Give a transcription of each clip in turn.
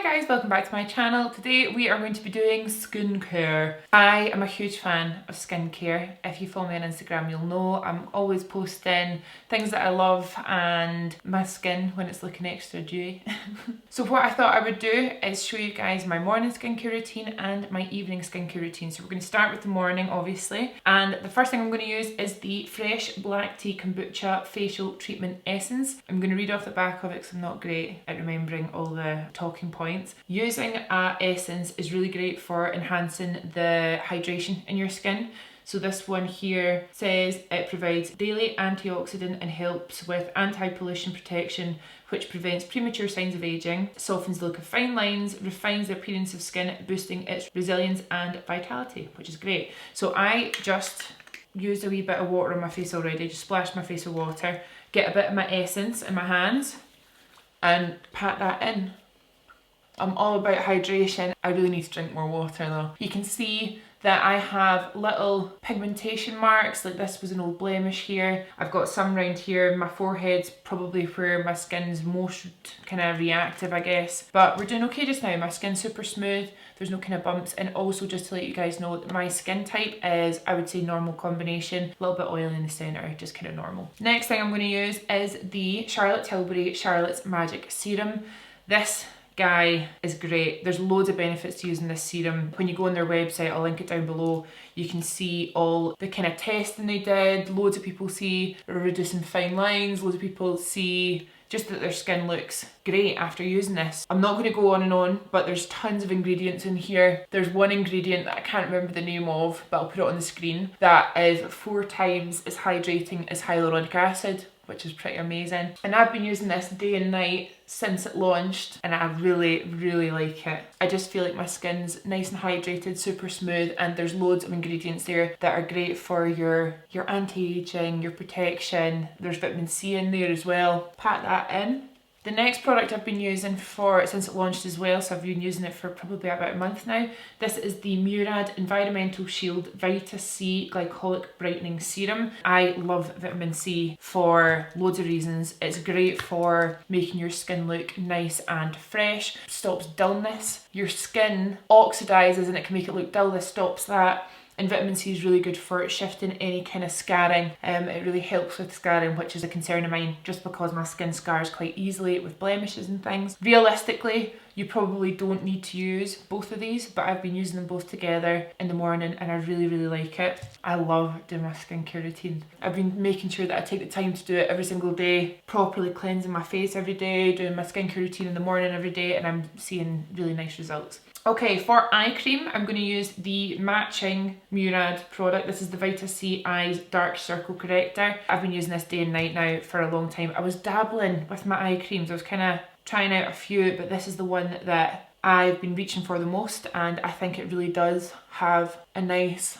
Hi guys, welcome back to my channel. Today we are going to be doing skincare. I am a huge fan of skincare. If you follow me on Instagram, you'll know I'm always posting things that I love and my skin when it's looking extra dewy. So what I thought I would do is show you guys my morning skincare routine and my evening skincare routine. So we're going to start with the morning, obviously. And the first thing I'm going to use is the Fresh Black Tea Kombucha Facial Treatment Essence. I'm going to read off the back of it because I'm not great at remembering all the talking points. Using a essence is really great for enhancing the hydration in your skin. So this one here says it provides daily antioxidant and helps with anti-pollution protection, which prevents premature signs of aging, softens the look of fine lines, refines the appearance of skin, boosting its resilience and vitality, which is great. So I just used a wee bit of water on my face already, just splashed my face with water, get a bit of my essence in my hands and pat that in. I'm all about hydration. I really need to drink more water though. You can see that I have little pigmentation marks, like this was an old blemish here. I've got some around here. My forehead's probably where my skin's most kind of reactive, I guess. But we're doing okay just now. My skin's super smooth. There's no kind of bumps. And also just to let you guys know that my skin type is, I would say, normal combination. A little bit oily in the center, just kind of normal. Next thing I'm going to use is the Charlotte Tilbury Charlotte's Magic Serum. This guy is great. There's loads of benefits to using this serum. When you go on their website, I'll link it down below, you can see all the kind of testing they did. Loads of people see reducing fine lines, loads of people see just that their skin looks great after using this. I'm not going to go on, but there's tons of ingredients in here. There's one ingredient that I can't remember the name of, but I'll put it on the screen, that is 4 times as hydrating as hyaluronic acid, which is pretty amazing. And I've been using this day and night since it launched and I really, really like it. I just feel like my skin's nice and hydrated, super smooth, and there's loads of ingredients there that are great for your anti-aging, your protection. There's vitamin C in there as well. Pat that in. The next product I've been using since it launched as well, so I've been using it for probably about a month now. This is the Murad Environmental Shield Vita C Glycolic Brightening Serum. I love vitamin C for loads of reasons. It's great for making your skin look nice and fresh, stops dullness. Your skin oxidizes and it can make it look dull. This stops that. And vitamin C is really good for shifting any kind of scarring. It really helps with scarring, which is a concern of mine just because my skin scars quite easily with blemishes and things. Realistically, you probably don't need to use both of these, but I've been using them both together in the morning and I really, really like it. I love doing my skincare routine. I've been making sure that I take the time to do it every single day, properly cleansing my face every day, doing my skincare routine in the morning every day, and I'm seeing really nice results. Okay, for eye cream, I'm going to use the matching Murad product. This is the Vita C Eyes Dark Circle Corrector. I've been using this day and night now for a long time. I was dabbling with my eye creams. I was kind of trying out a few, but this is the one that I've been reaching for the most, and I think it really does have a nice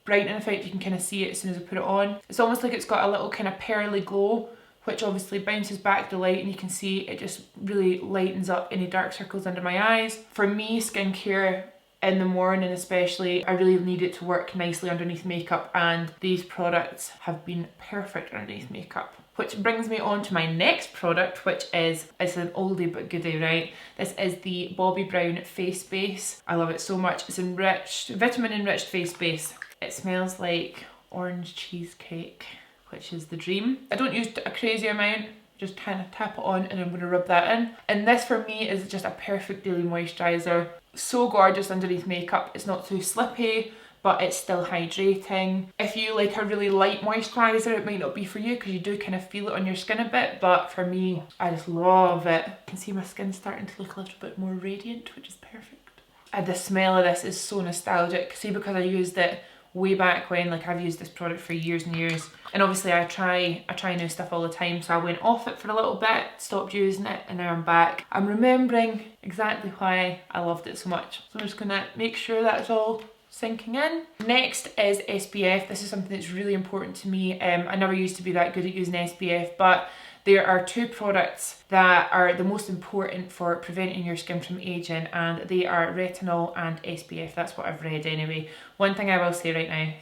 brightening effect. You can kind of see it as soon as I put it on. It's almost like it's got a little kind of pearly glow, which obviously bounces back the light, and you can see it just really lightens up any dark circles under my eyes. For me, skincare in the morning especially, I really need it to work nicely underneath makeup, and these products have been perfect underneath makeup. Which brings me on to my next product, which is, it's an oldie but goodie, right? This is the Bobbi Brown Face Base. I love it so much. It's enriched, vitamin enriched face base. It smells like orange cheesecake, which is the dream. I don't use a crazy amount, just kind of tap it on and I'm going to rub that in. And this for me is just a perfect daily moisturiser. So gorgeous underneath makeup. It's not too slippy, but it's still hydrating. If you like a really light moisturiser, it might not be for you because you do kind of feel it on your skin a bit, but for me, I just love it. You can see my skin starting to look a little bit more radiant, which is perfect. And the smell of this is so nostalgic. See, because I used it way back when, like I've used this product for years and years, and obviously I try new stuff all the time, so I went off it for a little bit, stopped using it, and now I'm back. I'm remembering exactly why I loved it so much, so I'm just gonna make sure that's all sinking in. Next is SPF. This is something that's really important to me. I never used to be that good at using SPF, but there are 2 products that are the most important for preventing your skin from aging, and they are retinol and SPF. That's what I've read anyway. One thing I will say right now,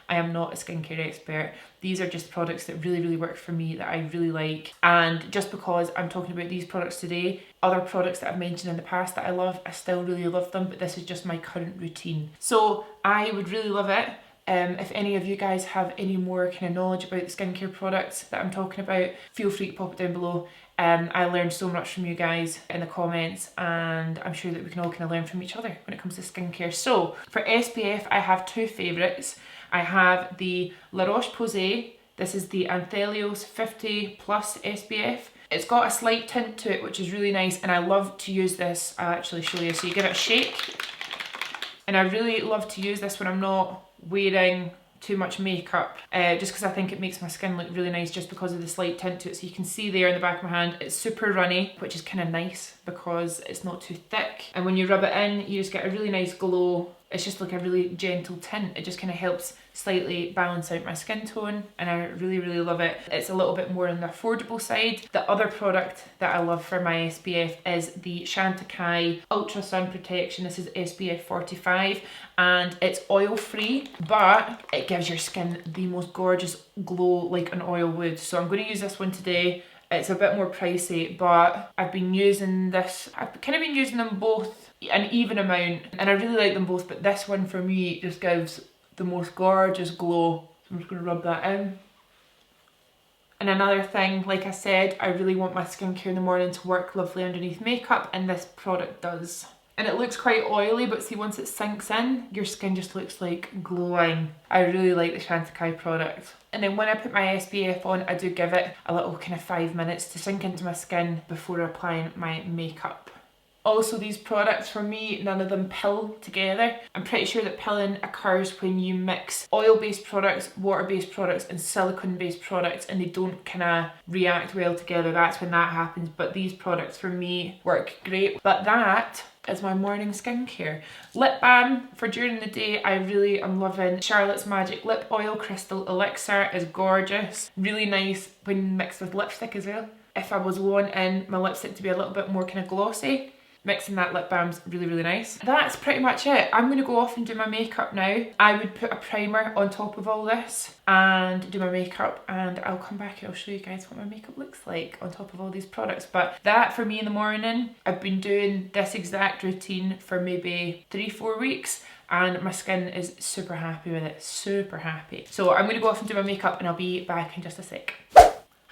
I am not a skincare expert. These are just products that really, really work for me, that I really like. And just because I'm talking about these products today, other products that I've mentioned in the past that I love. I still really love them, but this is just my current routine. So I would really love it if any of you guys have any more kind of knowledge about the skincare products that I'm talking about, feel free to pop it down below. I learned so much from you guys in the comments, and I'm sure that we can all kind of learn from each other when it comes to skincare. So for SPF, I have two favourites. I have the La Roche-Posay. This is the Anthelios 50 Plus SPF. It's got a slight tint to it, which is really nice, and I love to use this. I'll actually show you. So you give it a shake, and I really love to use this when I'm not wearing too much makeup, just because I think it makes my skin look really nice just because of the slight tint to it. So you can see there in the back of my hand, it's super runny, which is kind of nice because it's not too thick. And when you rub it in, you just get a really nice glow. It's just like a really gentle tint. It just kind of helps slightly balance out my skin tone, and I really, really love it. It's a little bit more on the affordable side. The other product that I love for my SPF is the Chantecaille Ultra Sun Protection. This is SPF 45, and it's oil free, but it gives your skin the most gorgeous glow like an oil would. So I'm going to use this one today. It's a bit more pricey, but I've been using this, I've kind of been using them both an even amount, and I really like them both, but this one for me just gives the most gorgeous glow. So I'm just going to rub that in. And another thing, like I said, I really want my skincare in the morning to work lovely underneath makeup, and this product does. And it looks quite oily, but see, once it sinks in, your skin just looks like glowing. I really like the Chantecaille product. And then when I put my SPF on, I do give it a little kind of 5 minutes to sink into my skin before applying my makeup. Also, these products, for me, none of them pill together. I'm pretty sure that pilling occurs when you mix oil-based products, water-based products, and silicone-based products, and they don't kind of react well together. That's when that happens. But these products, for me, work great. But that is my morning skincare. Lip balm for during the day, I really am loving Charlotte's Magic Lip Oil Crystal Elixir. Is gorgeous. Really nice when mixed with lipstick as well. If I was wanting my lipstick to be a little bit more kind of glossy, mixing that lip balm's really, really nice. That's pretty much it. I'm going to go off and do my makeup now. I would put a primer on top of all this and do my makeup, and I'll come back and I'll show you guys what my makeup looks like on top of all these products. But that for me in the morning, I've been doing this exact routine for maybe 3-4 weeks, and my skin is super happy with it, super happy. So I'm going to go off and do my makeup, and I'll be back in just a sec.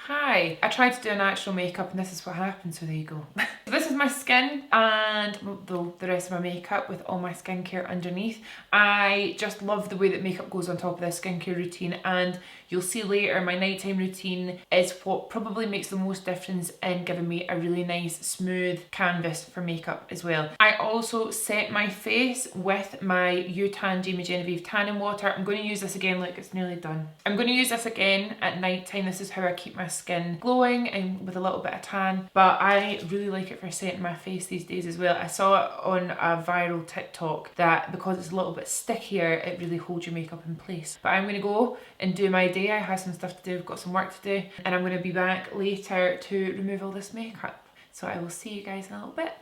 Hi, I tried to do a natural makeup, and this is what happened, so there you go. So this is my skin and the rest of my makeup with all my skincare underneath. I just love the way that makeup goes on top of this skincare routine, and you'll see later my nighttime routine is what probably makes the most difference in giving me a really nice smooth canvas for makeup as well. I also set my face with my U-Tan Genevieve tanning water. I'm going to use this again, look, it's nearly done. I'm going to use this again at night time. This is how I keep my skin glowing and with a little bit of tan, but I really like it for setting my face these days as well. I saw it on a viral TikTok that because it's a little bit stickier, it really holds your makeup in place. But I'm going to go and do my day. I have some stuff to do, I've got some work to do, and I'm going to be back later to remove all this makeup. So I will see you guys in a little bit.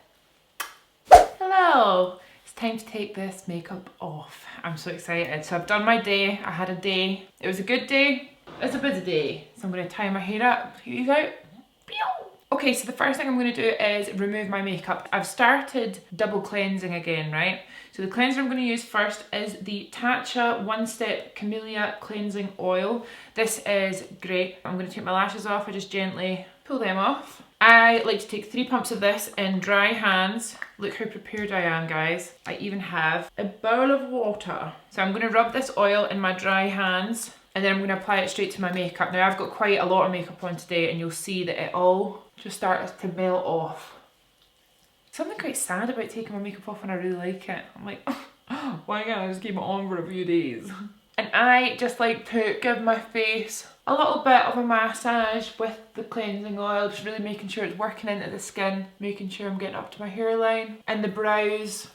Hello! It's time to take this makeup off. I'm so excited. So I've done my day. I had a day. It was a good day. It's a busy day. So I'm going to tie my hair up. These out. Okay, so the first thing I'm going to do is remove my makeup. I've started double cleansing again, right? So the cleanser I'm going to use first is the Tatcha One Step Camellia Cleansing Oil. This is great. I'm going to take my lashes off. I just gently pull them off. I like to take 3 pumps of this in dry hands. Look how prepared I am, guys. I even have a bowl of water. So I'm going to rub this oil in my dry hands, and then I'm going to apply it straight to my makeup. Now I've got quite a lot of makeup on today, and you'll see that it all just starts to melt off. Something quite sad about taking my makeup off when I really like it. I'm like, oh, why can't I just keep it on for a few days? And I just like to give my face a little bit of a massage with the cleansing oil, just really making sure it's working into the skin, making sure I'm getting up to my hairline and the brows.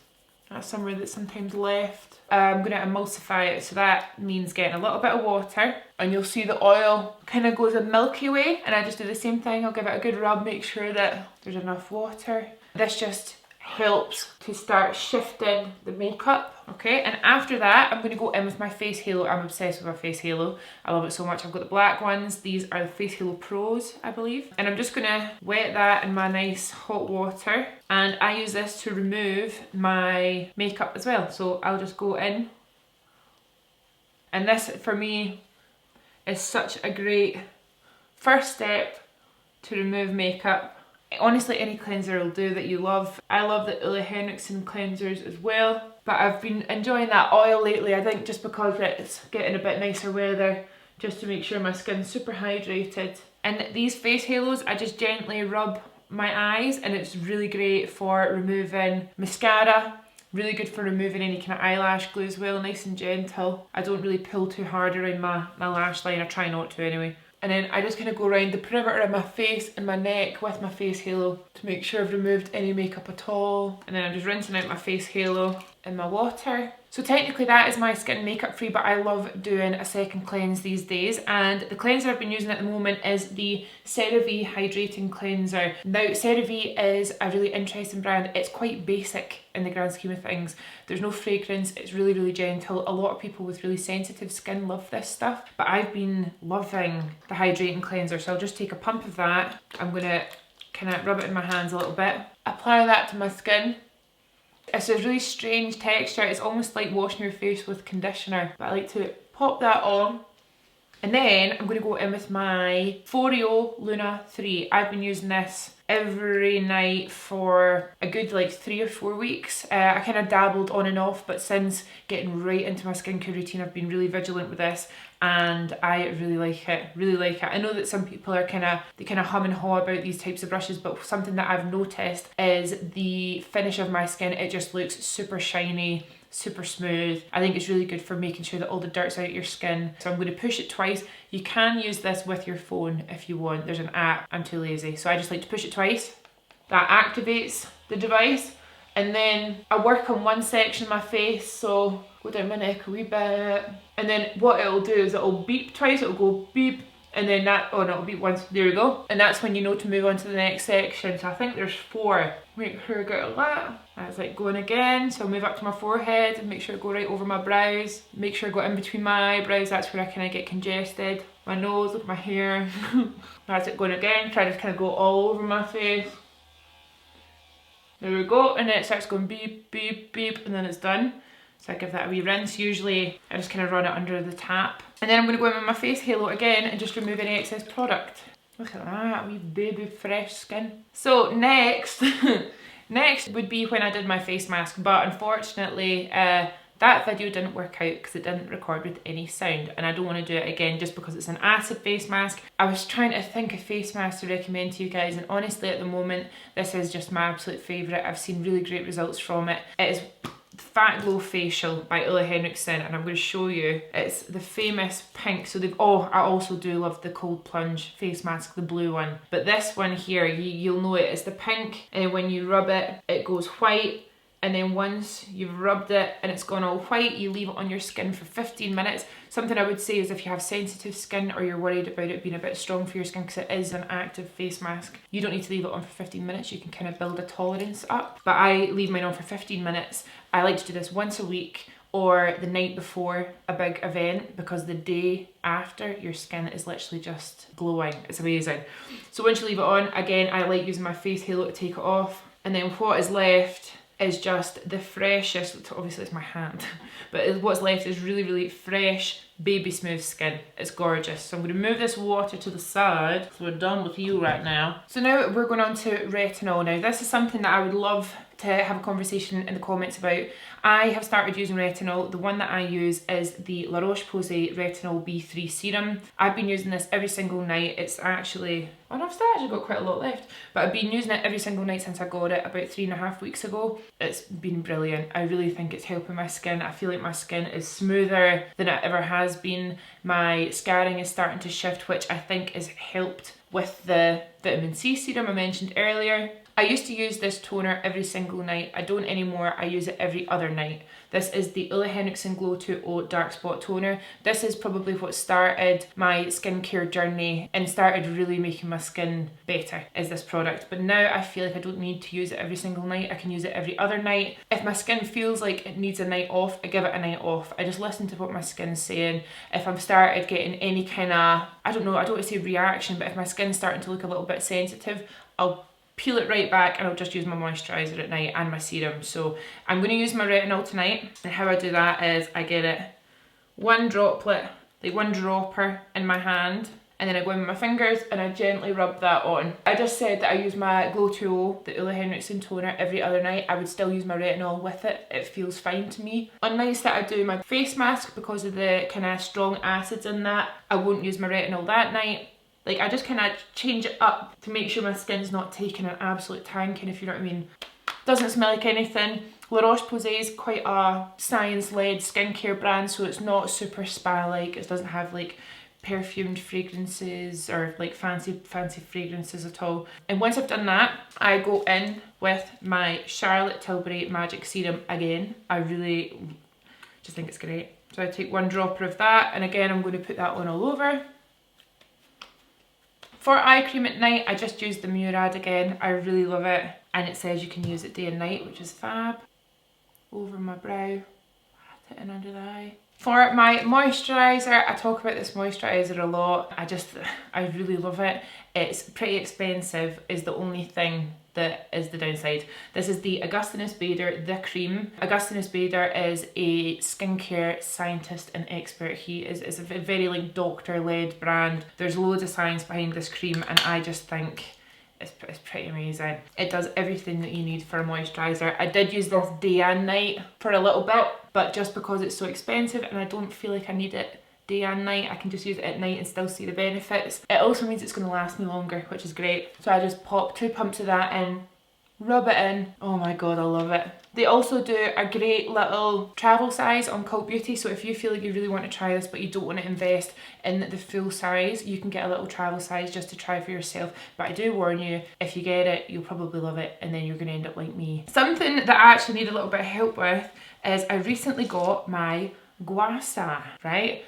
That's somewhere that's sometimes left. I'm going to emulsify it, so that means getting a little bit of water, and you'll see the oil kind of goes a milky way, and I just do the same thing. I'll give it a good rub, make sure that there's enough water. This just helps to start shifting the makeup. Okay, and after that, I'm going to go in with my face halo. I'm obsessed with my face halo. I love it so much. I've got the black ones. These are the Face Halo Pros, I believe. And I'm just going to wet that in my nice hot water. And I use this to remove my makeup as well. So I'll just go in. And this, for me, is such a great first step to remove makeup. Honestly, any cleanser will do that you love. I love the Ole Henriksen cleansers as well, but I've been enjoying that oil lately, I think just because it's getting a bit nicer weather, just to make sure my skin's super hydrated. And these face halos, I just gently rub my eyes, and it's really great for removing mascara, really good for removing any kind of eyelash glue as well, nice and gentle. I don't really pull too hard around my lash line, I try not to anyway. And then I just kind of go around the perimeter of my face and my neck with my face halo to make sure I've removed any makeup at all. And then I'm just rinsing out my face halo in my water. So technically that is my skin makeup free, but I love doing a second cleanse these days. And the cleanser I've been using at the moment is the CeraVe Hydrating Cleanser. Now CeraVe is a really interesting brand. It's quite basic in the grand scheme of things. There's no fragrance, it's really, really gentle. A lot of people with really sensitive skin love this stuff, but I've been loving the hydrating cleanser. So I'll just take a pump of that. I'm gonna kind of rub it in my hands a little bit. Apply that to my skin. It's a really strange texture. It's almost like washing your face with conditioner, but I like to pop that on. And then I'm going to go in with my Foreo Luna 3. I've been using this every night for a good like 3 or 4 weeks. I kind of dabbled on and off, but since getting right into my skincare routine, I've been really vigilant with this, and I really like it, really like it. I know that some people are kind of hum and haw about these types of brushes, but something that I've noticed is the finish of my skin. It just looks super shiny, super smooth. I think it's really good for making sure that all the dirt's out of your skin. So I'm going to push it twice. You can use this with your phone if you want. There's an app. I'm too lazy, so I just like to push it twice. That activates the device, and then I work on one section of my face, so go down my neck a wee bit, and then what it'll do is it'll beep twice. It'll go beep, and then that, oh no, it'll beep once. There we go. And that's when you know to move on to the next section. So I think there's 4. Make sure I get all that. That's like going again. So I'll move up to my forehead and make sure I go right over my brows. Make sure I go in between my eyebrows. That's where I kind of get congested. My nose, look at my hair. That's it going again. Try to kind of go all over my face. There we go. And then it starts going beep, beep, beep, and then it's done. So I give that a wee rinse. Usually I just kind of run it under the tap. And then I'm going to go in with my face halo again and just remove any excess product. Look at that, wee baby fresh skin. So next, next would be when I did my face mask, but unfortunately that video didn't work out because it didn't record with any sound, and I don't want to do it again just because it's an acid face mask. I was trying to think of face masks to recommend to you guys, and honestly at the moment this is just my absolute favourite. I've seen really great results from it. It is Fat Glow Facial by Ole Henriksen, and I'm going to show you. It's the famous pink. So they've, oh, I also do love the Cold Plunge face mask, the blue one. But this one here, you'll know it is the pink, and when you rub it, it goes white. And then once you've rubbed it and it's gone all white, you leave it on your skin for 15 minutes. Something I would say is if you have sensitive skin or you're worried about it being a bit strong for your skin, because it is an active face mask, you don't need to leave it on for 15 minutes. You can kind of build a tolerance up. But I leave mine on for 15 minutes. I like to do this once a week or the night before a big event, because the day after your skin is literally just glowing. It's amazing. So once you leave it on, again, I like using my face halo to take it off. And then what is left is just the freshest, obviously it's my hand, but what's left is really, really fresh, baby smooth skin. It's gorgeous. So I'm going to move this water to the side. So we're done with you right now. So now we're going on to retinol. Now this is something that I would love to have a conversation in the comments about. I have started using retinol. The one that I use is the La Roche-Posay Retinol B3 Serum. I've been using this every single night. It's actually, oh no, I've still actually got quite a lot left, but I've been using it every single night since I got it about 3.5 weeks ago. It's been brilliant. I really think it's helping my skin. I feel like my skin is smoother than it ever has been. My scarring is starting to shift, which I think is helped with the vitamin C serum I mentioned earlier. I used to use this toner every single night. I don't anymore. I use it every other night. This is the Ole Henriksen Glow 2.0 Dark Spot Toner. This is probably what started my skincare journey and started really making my skin better, is this product. But now I feel like I don't need to use it every single night. I can use it every other night. If my skin feels like it needs a night off, I give it a night off. I just listen to what my skin's saying. If I've started getting any kind of, I don't want to say reaction, but if my skin's starting to look a little bit sensitive, I'll peel it right back and I'll just use my moisturiser at night and my serum. So I'm going to use my retinol tonight, and how I do that is I get it one droplet, like one dropper in my hand, and then I go in with my fingers and I gently rub that on. I just said that I use my Glow 2.0, the Ole Henriksen toner, every other night. I would still use my retinol with it. It feels fine to me. On nights that I do my face mask, because of the kind of strong acids in that, I won't use my retinol that night. Like, I just kind of change it up to make sure my skin's not taking an absolute tanking, if you know what I mean. Doesn't smell like anything. La Roche-Posay is quite a science-led skincare brand, so it's not super spa-like. It doesn't have like perfumed fragrances or like fancy fragrances at all. And once I've done that, I go in with my Charlotte Tilbury Magic Serum again. I really just think it's great. So I take one dropper of that, and again I'm going to put that on all over. For eye cream at night, I just use the Murad again. I really love it. And it says you can use it day and night, which is fab. Over my brow, pat it in under the eye. For my moisturiser, I talk about this moisturiser a lot. I really love it. It's pretty expensive, is the only thing that is the downside. This is the Augustinus Bader The Cream. Augustinus Bader is a skincare scientist and expert. He is a very like doctor-led brand. There's loads of science behind this cream, and I just think it's pretty amazing. It does everything that you need for a moisturiser. I did use this day and night for a little bit, but just because it's so expensive and I don't feel like I need it day and night, I can just use it at night and still see the benefits. It also means it's going to last me longer, which is great. So I just pop 2 pumps of that in, rub it in. Oh my god, I love it. They also do a great little travel size on Cult Beauty, so if you feel like you really want to try this but you don't want to invest in the full size, you can get a little travel size just to try for yourself. But I do warn you, if you get it, you'll probably love it and then you're going to end up like me. Something that I actually need a little bit of help with is I recently got my Gua Sha, right?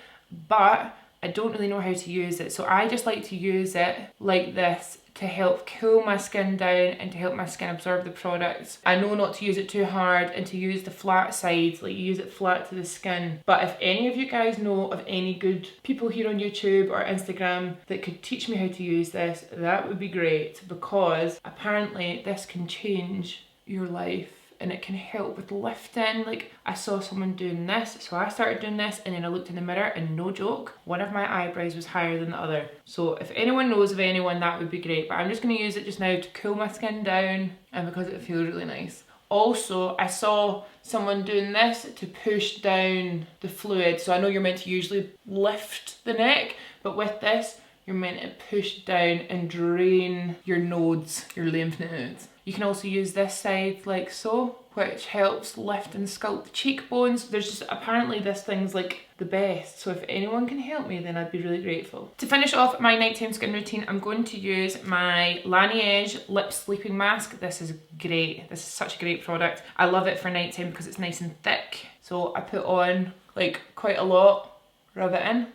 But I don't really know how to use it, so I just like to use it like this to help cool my skin down and to help my skin absorb the products. I know not to use it too hard and to use the flat sides, like you use it flat to the skin. But if any of you guys know of any good people here on YouTube or Instagram that could teach me how to use this, that would be great, because apparently this can change your life. And it can help with lifting. Like, I saw someone doing this, so I started doing this, and then I looked in the mirror and no joke, one of my eyebrows was higher than the other. So if anyone knows of anyone, that would be great. But I'm just going to use it just now to cool my skin down, and because it feels really nice. Also, I saw someone doing this to push down the fluid. So I know you're meant to usually lift the neck, but with this, you're meant to push down and drain your nodes, your lymph nodes. You can also use this side like so, which helps lift and sculpt the cheekbones. There's just, apparently this thing's like the best. So if anyone can help me, then I'd be really grateful. To finish off my nighttime skin routine, I'm going to use my Laneige Lip Sleeping Mask. This is great. This is such a great product. I love it for nighttime because it's nice and thick. So I put on like quite a lot, rub it in.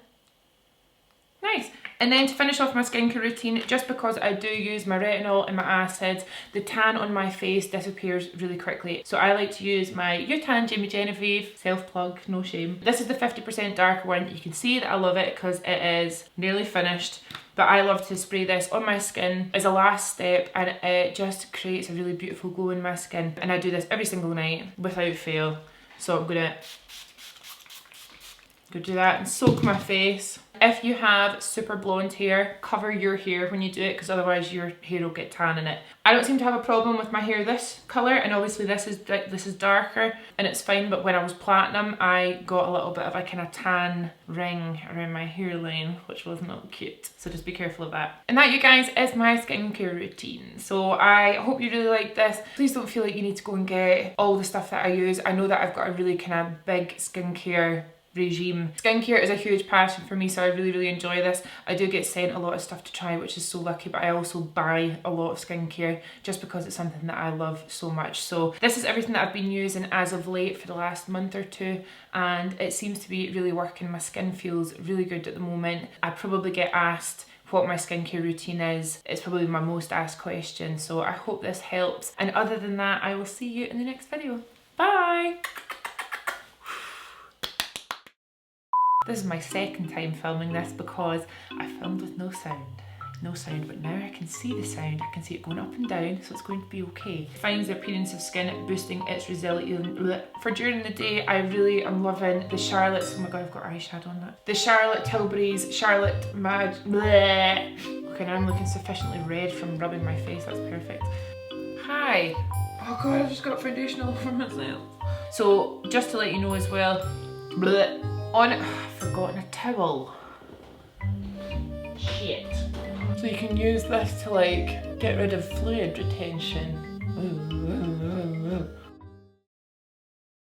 Nice. And then to finish off my skincare routine, just because I do use my retinol and my acids, the tan on my face disappears really quickly. So I like to use my U-Tan Genevieve, self-plug, no shame. This is the 50% darker one. You can see that I love it because it is nearly finished. But I love to spray this on my skin as a last step, and it just creates a really beautiful glow in my skin. And I do this every single night without fail. So I'm gonna go do that and soak my face. If you have super blonde hair, cover your hair when you do it, because otherwise your hair will get tan in it. I don't seem to have a problem with my hair this colour, and obviously this is darker and it's fine, but when I was platinum I got a little bit of a kind of tan ring around my hairline, which was not cute, so just be careful of that. And that, you guys, is my skincare routine. So I hope you really like this. Please don't feel like you need to go and get all the stuff that I use. I know that I've got a really kind of big skincare regime. Skincare is a huge passion for me, so I really enjoy this. I do get sent a lot of stuff to try, which is so lucky, but I also buy a lot of skincare just because it's something that I love so much. So this is everything that I've been using as of late for the last month or two, and it seems to be really working. My skin feels really good at the moment. I probably get asked what my skincare routine is. It's probably my most asked question, so I hope this helps. And other than that, I will see you in the next video. Bye! This is my second time filming this because I filmed with no sound. No sound, but now I can see the sound. I can see it going up and down, so it's going to be okay. Finds the appearance of skin, boosting its resilience. For during the day, I really am loving the Charlotte's. Oh my god, I've got eyeshadow on that. The Charlotte Tilbury's Charlotte Mag. Bleh. Okay, now I'm looking sufficiently red from rubbing my face. That's perfect. Hi. Oh god, I've just got foundation all over myself. So just to let you know as well, bleh, on I've forgotten a towel. Shit. So you can use this to like get rid of fluid retention. Ooh.